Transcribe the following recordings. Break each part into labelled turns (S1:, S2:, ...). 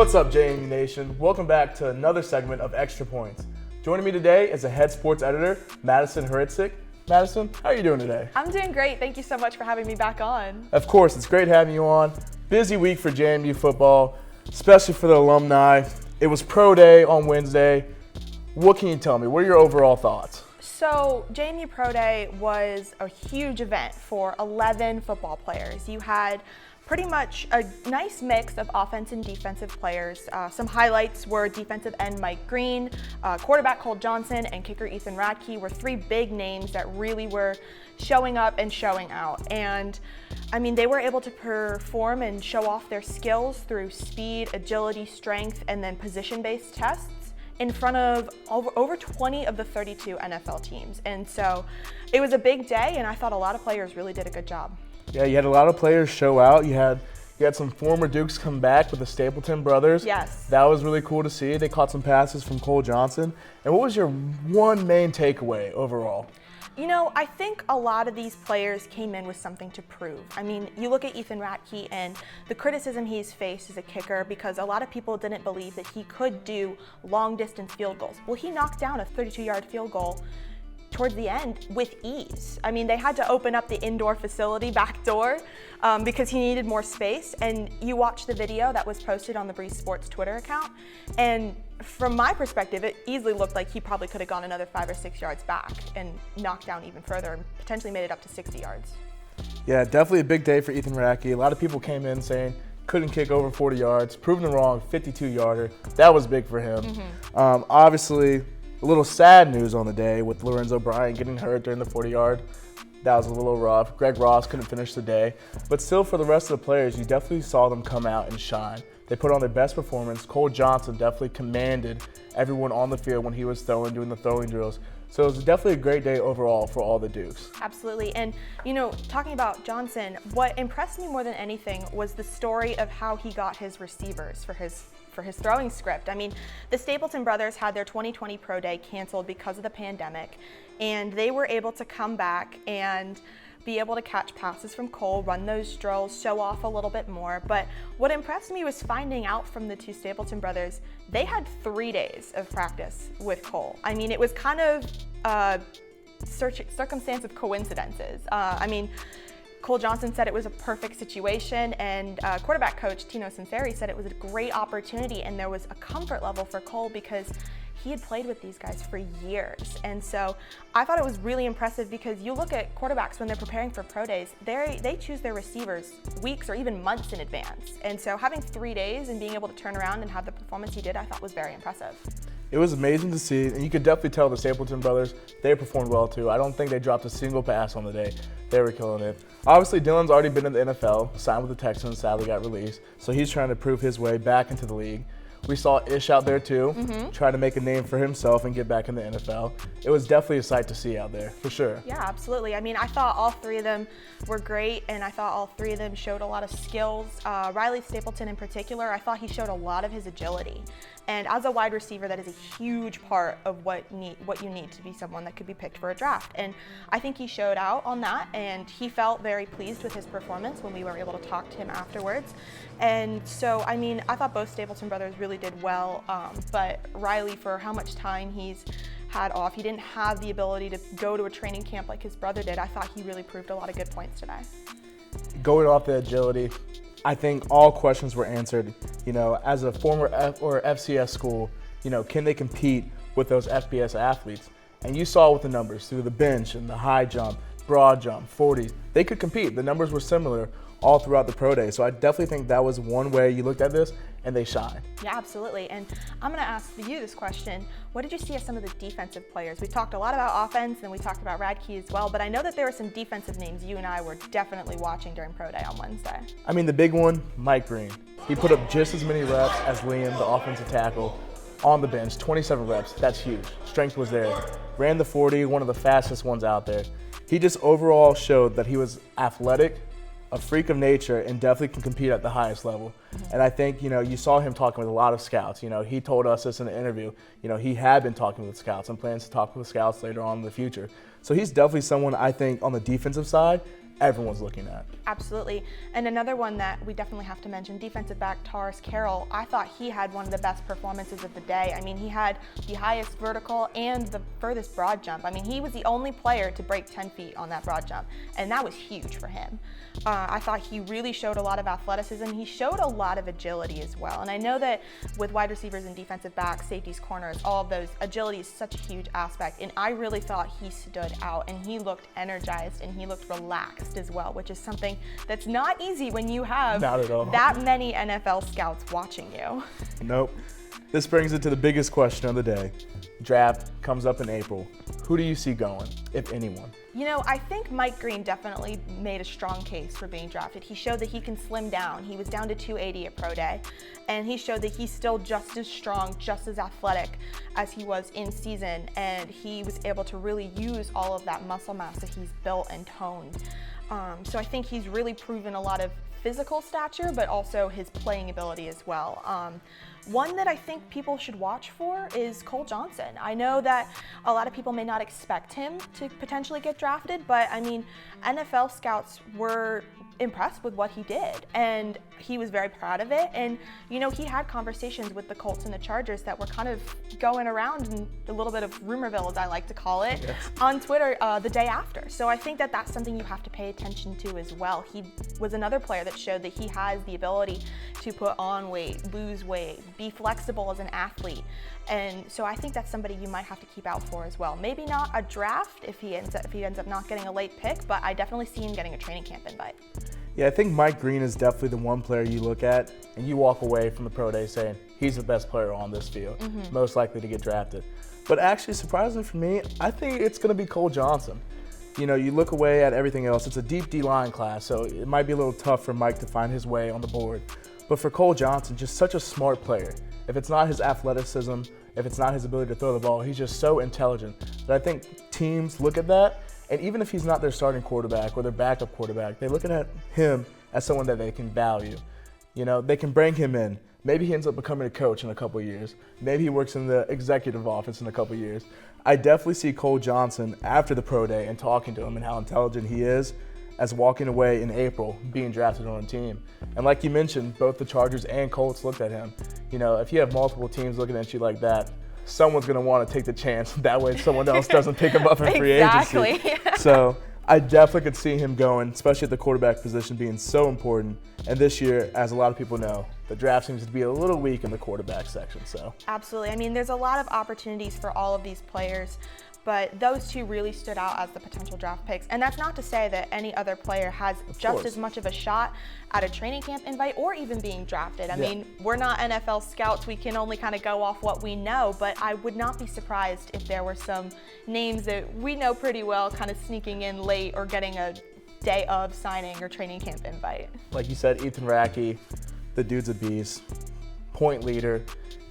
S1: What's up, JMU Nation? Welcome back to another segment of Extra Points. Joining me today is the head sports editor, Madison Hricik. Madison, how are you doing today?
S2: I'm doing great. Thank you so much for having me back on.
S1: Of course, it's great having you on. Busy week for JMU football, especially for the alumni. It was pro day on Wednesday. What can you tell me? What are your overall thoughts?
S2: So JMU Pro Day was a huge event for 11 football players. You had pretty much a nice mix of offense and defensive players. Some highlights were defensive end Mike Green, quarterback Cole Johnson, and kicker Ethan Radke were three big names that really were showing up and showing out. And I mean, they were able to perform and show off their skills through speed, agility, strength, and then position-based tests in front of over 20 of the 32 NFL teams. And so it was a big day, and I thought a lot of players really did a good job.
S1: Yeah, you had a lot of players show out. You had some former Dukes come back with the Stapleton brothers.
S2: Yes.
S1: That was really cool to see. They caught some passes from Cole Johnson. And what was your one main takeaway overall?
S2: You know, I think a lot of these players came in with something to prove. I mean, you look at Ethan Radke and the criticism he's faced as a kicker because a lot of people didn't believe that he could do long distance field goals. Well, he knocked down a 32-yard field goal towards the end with ease. I mean, they had to open up the indoor facility back door because he needed more space. And you watch the video that was posted on the Breeze Sports Twitter account. And from my perspective, it easily looked like he probably could have gone another 5 or 6 yards back and knocked down even further and potentially made it up to 60 yards.
S1: Yeah, definitely a big day for Ethan Radke. A lot of people came in saying couldn't kick over 40 yards, proving them wrong, 52-yarder. That was big for him. Obviously, a little sad news on the day with Lorenzo Bryant getting hurt during the 40-yard. That was a little rough. Greg Ross couldn't finish the day. But still, for the rest of the players, you definitely saw them come out and shine. They put on their best performance. Cole Johnson definitely commanded everyone on the field when he was doing the throwing drills. So it was definitely a great day overall for all the Dukes.
S2: Absolutely. And, you know, talking about Johnson, what impressed me more than anything was the story of how he got his receivers for his throwing script. I mean, the Stapleton brothers had their 2020 Pro Day canceled because of the pandemic, and they were able to come back and be able to catch passes from Cole, run those drills, show off a little bit more. But what impressed me was finding out from the two Stapleton brothers, they had 3 days of practice with Cole. I mean, it was kind of a circumstance of coincidences. I mean, Cole Johnson said it was a perfect situation, and quarterback coach Tino Sinceri said it was a great opportunity, and there was a comfort level for Cole because he had played with these guys for years. And so I thought it was really impressive because you look at quarterbacks when they're preparing for pro days, they choose their receivers weeks or even months in advance. And so having 3 days and being able to turn around and have the performance he did, I thought was very impressive.
S1: It was amazing to see, and you could definitely tell the Stapleton brothers, they performed well too. I don't think they dropped a single pass on the day. They were killing it. Obviously, Dylan's already been in the NFL, signed with the Texans, sadly got released, so he's trying to prove his way back into the league. We saw Ish out there too, trying to make a name for himself and get back in the NFL. It was definitely a sight to see out there, for sure.
S2: Yeah, absolutely. I mean, I thought all three of them were great, and I thought all three of them showed a lot of skills. Riley Stapleton in particular, I thought he showed a lot of his agility. And as a wide receiver, that is a huge part of what you need to be someone that could be picked for a draft. And I think he showed out on that, and he felt very pleased with his performance when we were able to talk to him afterwards. And so, I mean, I thought both Stapleton brothers really did well, but Riley, for how much time he's had off, he didn't have the ability to go to a training camp like his brother did. I thought he really proved a lot of good points today.
S1: Going off the agility, I think all questions were answered. You know, as a former FCS school, you know, can they compete with those FBS athletes? And you saw with the numbers through the bench and the high jump, broad jump, 40s, they could compete. The numbers were similar all throughout the pro day. So I definitely think that was one way you looked at this, and they shine.
S2: Yeah, absolutely. And I'm going to ask you this question. What did you see as some of the defensive players? We talked a lot about offense, and we talked about Radke as well, but I know that there were some defensive names you and I were definitely watching during pro day on Wednesday.
S1: I mean, the big one, Mike Green. He put up just as many reps as Liam, the offensive tackle, on the bench, 27 reps. That's huge. Strength was there. Ran the 40, one of the fastest ones out there. He just overall showed that he was athletic, a freak of nature, and definitely can compete at the highest level. And I think, you know, you saw him talking with a lot of scouts. You know, he told us this in an interview. You know, he had been talking with scouts and plans to talk with scouts later on in the future. So he's definitely someone I think on the defensive side everyone's looking at.
S2: Absolutely. And another one that we definitely have to mention, defensive back Taurus Carroll. I thought he had one of the best performances of the day. I mean, he had the highest vertical and the furthest broad jump. I mean, he was the only player to break 10 feet on that broad jump, and that was huge for him. I thought he really showed a lot of athleticism. He showed a lot of agility as well. And I know that with wide receivers and defensive backs, safeties, corners, all of those, agility is such a huge aspect. And I really thought he stood out, and he looked energized and he looked relaxed as well, which is something that's not easy when you have that many NFL scouts watching you.
S1: Nope. This brings it to the biggest question of the day. Draft comes up in April. Who do you see going, if anyone?
S2: You know, I think Mike Green definitely made a strong case for being drafted. He showed that he can slim down. He was down to 280 at Pro Day, and he showed that he's still just as strong, just as athletic as he was in season, and he was able to really use all of that muscle mass that he's built and toned. So I think he's really proven a lot of physical stature, but also his playing ability as well. One that I think people should watch for is Cole Johnson. I know that a lot of people may not expect him to potentially get drafted, but I mean, NFL scouts were impressed with what he did, and he was very proud of it. And you know, he had conversations with the Colts and the Chargers that were kind of going around in a little bit of rumorville, as I like to call it, on Twitter the day after. So I think that that's something you have to pay attention to as well. He was another player that showed that he has the ability to put on weight, lose weight, be flexible as an athlete. And so I think that's somebody you might have to keep out for as well. Maybe not a draft if he ends up not getting a late pick, but I definitely see him getting a training camp invite.
S1: Yeah, I think Mike Green is definitely the one player you look at and you walk away from the pro day saying he's the best player on this field, most likely to get drafted. But actually, surprisingly for me, I think it's going to be Cole Johnson. You know, you look away at everything else. It's a deep D-line class, so it might be a little tough for Mike to find his way on the board. But for Cole Johnson, just such a smart player. If it's not his athleticism, if it's not his ability to throw the ball, he's just so intelligent that I think teams look at that, and even if he's not their starting quarterback or their backup quarterback, they look at him as someone that they can value. You know, they can bring him in. Maybe he ends up becoming a coach in a couple of years. Maybe he works in the executive office in a couple of years. I definitely see Cole Johnson after the pro day and talking to him and how intelligent he is as walking away in April, being drafted on a team. And like you mentioned, both the Chargers and Colts looked at him. You know, if you have multiple teams looking at you like that, someone's going to want to take the chance. That way someone else doesn't pick him up in free agency. So I definitely could see him going, especially at the quarterback position being so important. And this year, as a lot of people know, the draft seems to be a little weak in the quarterback section. So
S2: absolutely. I mean, there's a lot of opportunities for all of these players, but those two really stood out as the potential draft picks. And that's not to say that any other player has just as much of a shot at a training camp invite or even being drafted. I mean, we're not NFL scouts. We can only kind of go off what we know, but I would not be surprised if there were some names that we know pretty well kind of sneaking in late or getting a day of signing or training camp invite.
S1: Like you said, Ethan Hricik, the dude's a beast, point leader.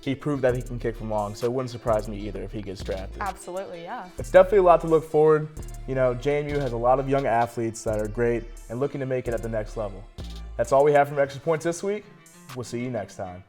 S1: He proved that he can kick from long, so it wouldn't surprise me either if he gets drafted.
S2: Absolutely, yeah.
S1: It's definitely a lot to look forward. You know, JMU has a lot of young athletes that are great and looking to make it at the next level. That's all we have from Extra Points this week. We'll see you next time.